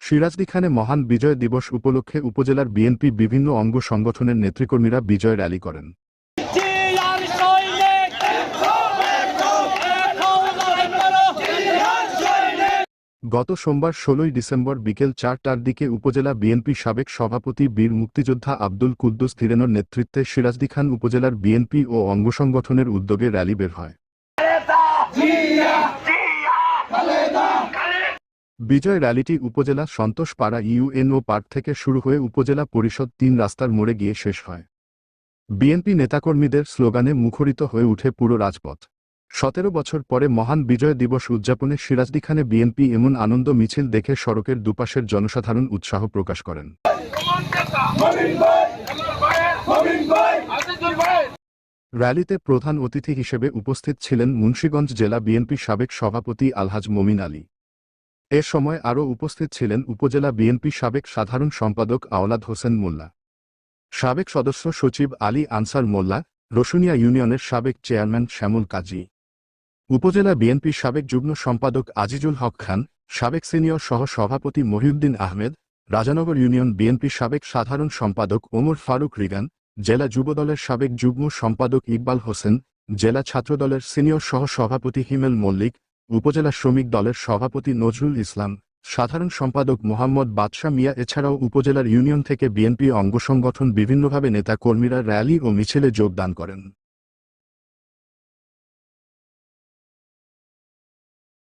সিরাজদিখানে মহান বিজয় দিবস উপলক্ষে উপজেলার বিএনপি বিভিন্ন অঙ্গ সংগঠনের নেতৃকর্মীরা বিজয় র্যালি করেন। গত সোমবার ১৬ ডিসেম্বর বিকেল ৪টার দিকে উপজেলা বিএনপি সাবেক সভাপতি বীর মুক্তিযোদ্ধা আব্দুল কুদ্দুস ধীরেনের নেতৃত্বে সিরাজদিখান উপজেলার বিএনপি ও অঙ্গসংগঠনের উদ্যোগে র্যালি বের হয়। বিজয় র্যালিটি উপজেলা সন্তোষপাড়া ইউএনও পার্ক থেকে শুরু হয়ে উপজেলা পরিষদ ৩ রাস্তার মোড়ে গিয়ে শেষ হয়। বিএনপি নেতাকর্মীদের স্লোগানে মুখরিত হয়ে উঠে পুরো রাজপথ। ১৭ বছর পরে মহান বিজয় দিবস উদযাপনে সিরাজদিখানে বিএনপি এমন আনন্দ মিছিল দেখে সড়কের দুপাশের জনসাধারণ উৎসাহ প্রকাশ করেন। র্যালিতে প্রধান অতিথি হিসেবে উপস্থিত ছিলেন মুন্সিগঞ্জ জেলা বিএনপি সাবেক সভাপতি আলহাজ মমিন আলী। এ সময় আরও উপস্থিত ছিলেন উপজেলা বিএনপি সাবেক সাধারণ সম্পাদক আওলাদ হোসেন মোল্লা, সাবেক সদস্য সচিব আলী আনসার মোল্লা, রসুনিয়া ইউনিয়নের সাবেক চেয়ারম্যান শ্যামল কাজী, উপজেলা বিএনপি সাবেক যুগ্ম সম্পাদক আজিজুল হক খান, সাবেক সিনিয়র সহ সভাপতি মহিউদ্দিন আহমেদ, রাজানগর ইউনিয়ন বিএনপি সাবেক সাধারণ সম্পাদক ওমর ফারুক রিগান, জেলা যুবদলের সাবেক যুগ্ম সম্পাদক ইকবাল হোসেন, জেলা ছাত্রদলের সিনিয়র সহ সভাপতি হিমেল মল্লিক, উপজেলা শ্রমিক দলের সভাপতি নজরুল ইসলাম, সাধারণ সম্পাদক মোহাম্মদ বাদশা মিয়া এছাড়াও উপজেলার ইউনিয়ন থেকে বিএনপি অঙ্গসংগঠন বিভিন্নভাবে নেতা কর্মীরা র্যালি ও মিছিলে যোগদান করেন।